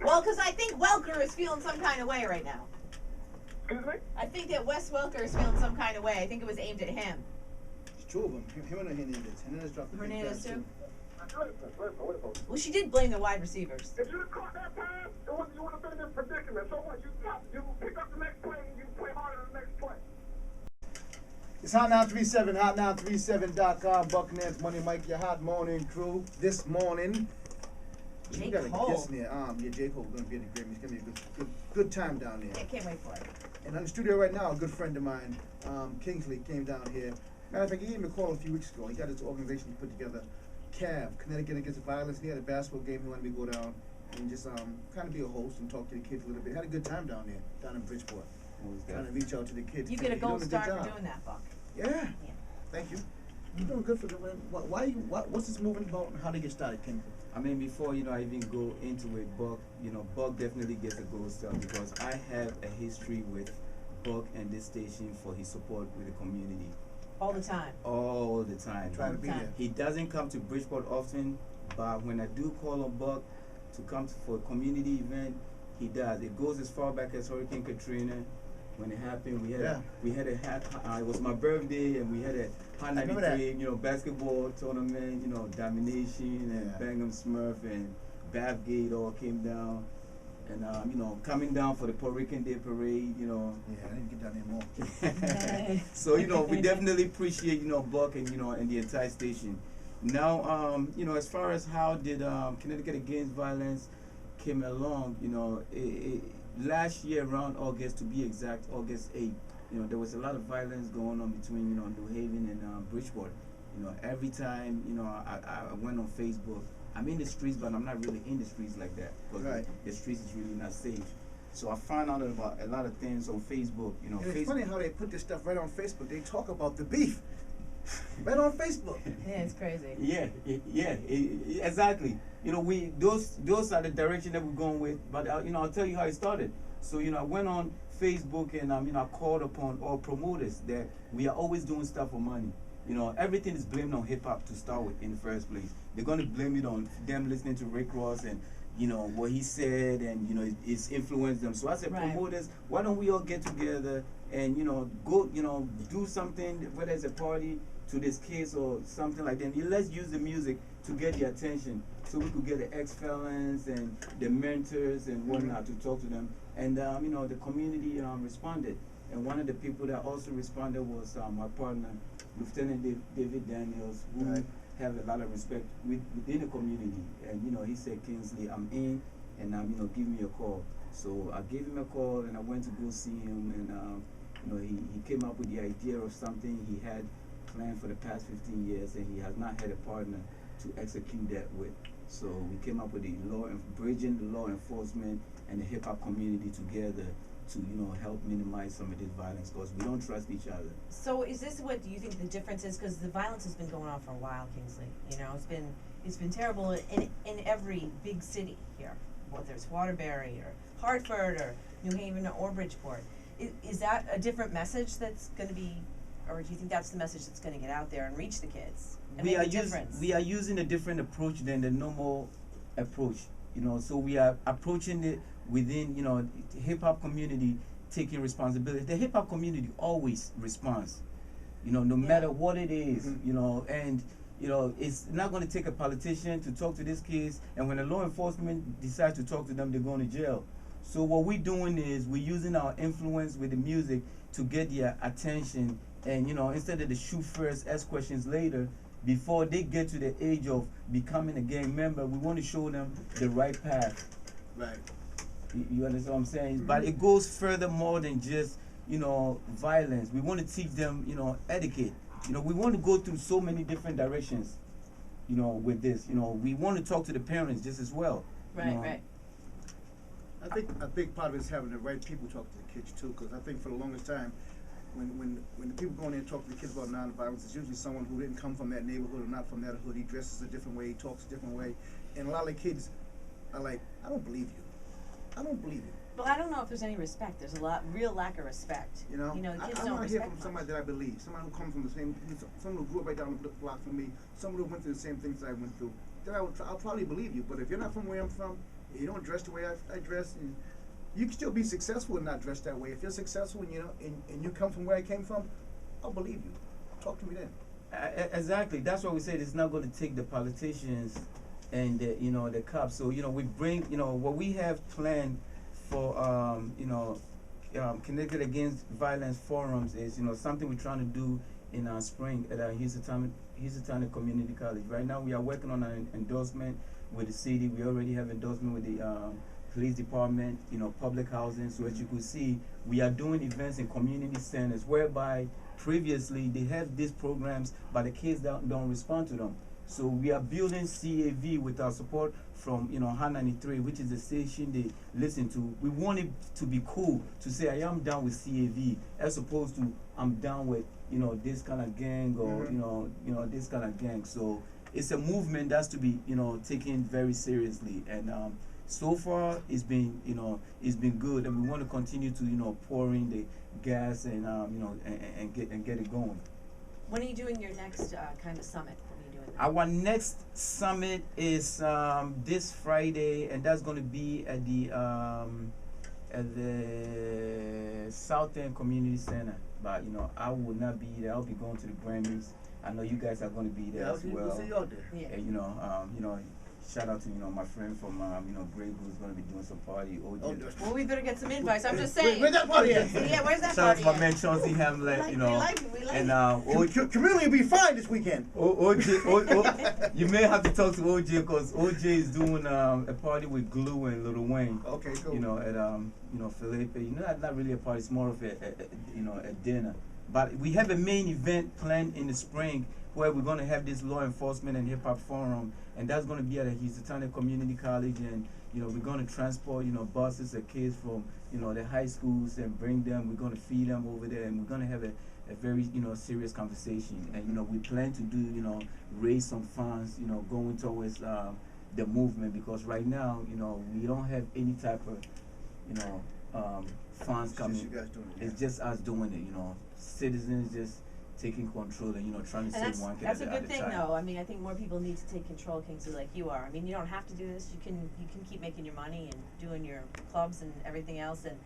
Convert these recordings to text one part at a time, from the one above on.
Well, because I think Welker is feeling some kind of way right now. Excuse me? I think that Wes Welker is feeling some kind of way. I think it was aimed at him. It's two of them. Him and Hernandez. Hernandez dropped the Hernandez too? Listen. Well, she did blame the wide receivers. If you'd have caught that pass, you would have been in this predicament. So what? You pick up the next play and you play harder than the next play. It's Hot Now 37, hotnow37.com, Buccaneers Money Mike, your hot morning crew. This morning, J. we got a Cole. guest in there. Yeah, J. Cole's going to be at the Grammys. It's going to be a good time down there. I can't wait for it. And in the studio right now, a good friend of mine, Kingsley, came down here. Matter of fact, he gave me a call a few weeks ago. He got his organization he put together, CAV, Connecticut Against Violence. He had a basketball game. He wanted me to go down and just kind of be a host and talk to the kids a little bit. Had a good time down there, down in Bridgeport. Trying to reach out to the kids. You get a gold star job. for doing that, Buck. Yeah. Thank you. You're doing good for the win. What's this movement about and how to get started, Kingsley? I mean, before, I even go into it, Buck, Buck definitely gets a gold star because I have a history with Buck and this station for his support with the community. All the time. All the time. Trying to be there. He doesn't come to Bridgeport often, but when I do call on Buck to come for a community event, he does. It goes as far back as Hurricane Katrina. When it happened, we had it was my birthday, and we had a Hot 93, basketball tournament, Domination and Bangham Smurf and Bathgate all came down, and coming down for the Puerto Rican Day Parade, Yeah, I didn't get down there more. So we definitely appreciate Buck and and the entire station. Now as far as how did Connecticut Against Violence came along, last year around August, to be exact, August 8th, there was a lot of violence going on between, New Haven and Bridgeport. Every time, I went on Facebook, I'm in the streets, but I'm not really in the streets like that because the streets is really not safe. So I found out about a lot of things on Facebook. It's funny how they put this stuff right on Facebook. They talk about the beef right on Facebook. Yeah, it's crazy. Yeah, exactly. Those are the direction that we're going with. But I'll tell you how it started. So I went on Facebook and I called upon all promoters that we are always doing stuff for money. Everything is blamed on hip hop to start with in the first place. They're going to blame it on them listening to Rick Ross and what he said and it's influenced them. So I said, promoters, why don't we all get together and go do something, whether it's a party to this kids or something like that. Let's use the music to get their attention so we could get the ex-felons and the mentors and whatnot to talk to them. And the community responded. And one of the people that also responded was my partner, Lieutenant David Daniels, who have a lot of respect within the community. And he said, Kingsley, I'm in, and give me a call. So I gave him a call, and I went to go see him, and he came up with the idea of something he had planned for the past 15 years, and he has not had a partner to execute that with. So we came up with bridging the law enforcement and the hip hop community together to help minimize some of this violence because we don't trust each other. So is this what do you think the difference is? Because the violence has been going on for a while, Kingsley. It's been terrible in every big city here, whether it's Waterbury or Hartford or New Haven or Bridgeport. Is that a different message that's going to be, or do you think that's the message that's going to get out there and reach the kids and make a difference? We are using a different approach than the normal approach. So we are approaching it within, the hip hop community taking responsibility. The hip hop community always responds, no matter what it is, and it's not going to take a politician to talk to these kids. And when the law enforcement decides to talk to them, they're going to jail. So what we're doing is we're using our influence with the music to get their attention. And instead of the shoot first, ask questions later, before they get to the age of becoming a gang member, we want to show them the right path. Right. You understand what I'm saying? But it goes further more than just, violence. We want to teach them, etiquette. We want to go through so many different directions, with this. We want to talk to the parents just as well. Right. I think a big part of it is having the right people talk to the kids too, because I think for the longest time, when the people go in there and talk to the kids about nonviolence, it's usually someone who didn't come from that neighborhood or not from that hood. He dresses a different way, he talks a different way, and a lot of the kids are like, I don't believe you. Well, I don't know if there's any respect. There's a real lack of respect. You know, the kids I don't want to hear respect from much. somebody that I believe, somebody who comes from the same, someone who grew up right down the block from me, someone who went through the same things that I went through. Then I'll probably believe you. But if you're not from where I'm from, and you don't dress the way I dress, and you can still be successful and not dress that way. If you're successful and and you come from where I came from, I'll believe you. Talk to me then. Exactly. That's why we said it's not going to take the politicians and the cops. So we bring what we have planned for Connecticut Against Violence forums is something we're trying to do in our spring at our Housatonic Community College. Right now we are working on an endorsement with the city. We already have endorsement with the police department, public housing. So as you could see, we are doing events in community centers whereby previously they have these programs but the kids don't respond to them. So we are building CAV with our support from High 93, which is the station they listen to. We want it to be cool to say I am down with CAV as opposed to I'm down with this kind of gang or this kind of gang. So it's a movement that's to be taken very seriously, and so far it's been good, and we want to continue to pour in the gas and and get it going. When are you doing your next kind of summit? When are you doing that? Our next summit is this Friday, and that's going to be at the South End Community Center. But I will not be there. I'll be going to the Grammys. I know you guys are going to be there as well. We'll see you out there. Yeah. And shout out to my friend from Grey who's going to be doing some party. OJ. Well, we better get some invites. I'm just saying. Where's that party at? Yeah, where's that Shout out party to my at? man Chauncey Hamlet. We like it. And Community will be fine this weekend. OJ, you may have to talk to OJ because OJ is doing a party with Glue and Lil Wayne. Okay, cool. At Felipe. Not really a party. It's more of a dinner. But we have a main event planned in the spring where we're going to have this law enforcement and hip hop forum, and that's going to be at a Housatonic Community College, and we're going to transport buses of kids from the high schools and bring them. We're going to feed them over there, and we're going to have a very serious conversation, and we plan to do raise some funds going towards the movement, because right now we don't have any type of funds coming. Just you guys doing it. It's just us doing it. Citizens just taking control and trying to And save one kid that's at a a good thing, time. though. I mean, I think more people need to take control, Kingsley, like you are. I mean, you don't have to do this. You can keep making your money and doing your clubs and everything else. And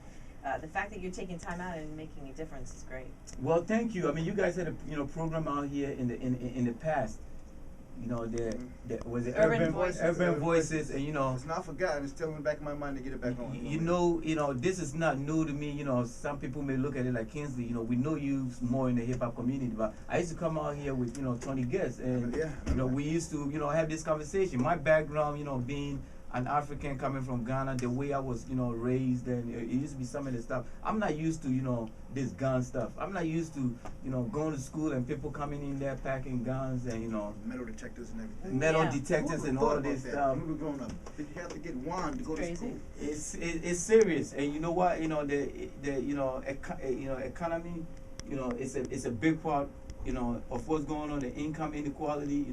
the fact that you're taking time out and making a difference is great. Well, thank you. I mean, you guys had a program out here in the past. There was the Urban Voices. Urban Voices, and It's not forgotten. It's still in the back of my mind to get it back on. This is not new to me. Some people may look at it like Kingsley. We know you more in the hip hop community, but I used to come out here with 20 guests, and we used to have this conversation. My background, being an African coming from Ghana, the way I was raised, and it used to be some of the stuff. I'm not used to this gun stuff. I'm not used to going to school and people coming in there packing guns and metal detectors and everything. metal Yeah. detectors and all this stuff. When we were growing up, you have to get wand to go to Crazy. school. It's serious, and you know what? The economy, it's a big part, of what's going on. The income inequality,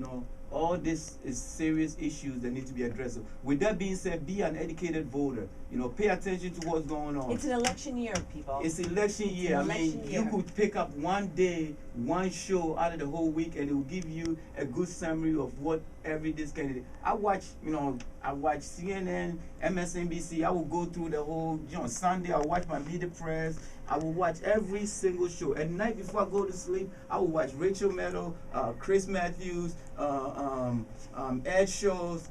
all this is serious issues that need to be addressed. So with that being said, be an educated voter. Pay attention to what's going on. It's an election year, people. It's election year. election year. You could pick up one day, one show out of the whole week, and it will give you a good summary of what this candidate. I watch CNN, MSNBC. I will go through the whole. Sunday I watch my media press. I will watch every single show. At night before I go to sleep, I will watch Rachel Maddow, Chris Matthews, Ed shows.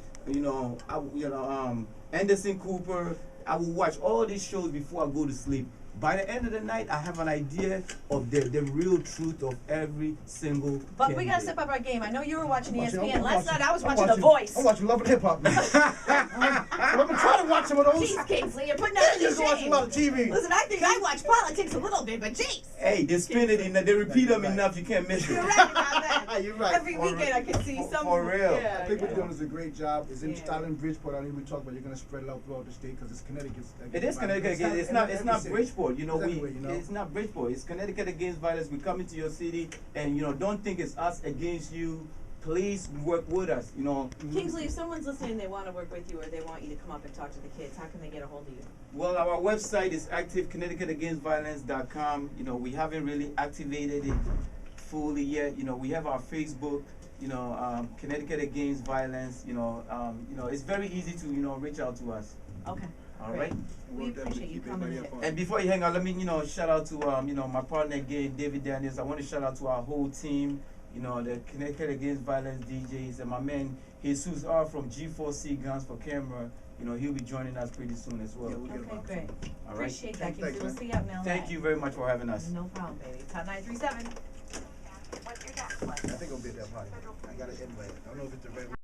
Anderson Cooper. I will watch all these shows before I go to sleep. By the end of the night, I have an idea of the real truth of every single But we candidate. gotta step up our game. I know you were watching I'm ESPN. I'm Last night I was I'm watching The Voice. I'm watching Love and Hip Hop. I've been trying to watch some of those. Jeez, Kingsley, you're putting that You in just watch a shame. lot of TV. Listen, I think I watch politics a little bit, but jeez. Hey, they spin it enough. They repeat them enough. You can't miss it. You're right about that. You're right. Every weekend I can see some. for real. Yeah, I think yeah. what you're doing is a great job. It's in Yeah. Starling Bridgeport. I know we talk about you're going to spread it out throughout the state because it's Connecticut. It is Connecticut against. It's not every city. Bridgeport. It's everywhere, It's not Bridgeport. It's Connecticut against violence. We come into your city, and don't think it's us against you. please work with us. You know, Kingsley, if someone's listening, they wanna work with you, or they want you to come up and talk to the kids, how can they get a hold of you? well, our website is activeconnecticutagainstviolence.com. You know, we haven't really activated it fully yet. You know, we have our Facebook. You know, Connecticut Against Violence. You know, it's very easy to reach out to us. Okay, All great. right. We appreciate you coming in. And before you hang out, let me shout out to my partner again, David Daniels. I want to shout out to our whole team. You know, the Connecticut Against Violence DJs, and my man Jesus R from G4C Guns for Camera. You know, he'll be joining us pretty soon as well. Yeah, we'll get him Okay, out. great. All right. Appreciate that, Thanks, Kingsley. We'll man. see you out in LA. Thank you very much for having us. No problem, baby. It's Hot 937. I think it'll be at that party. I got an invite. I don't know if it's the red.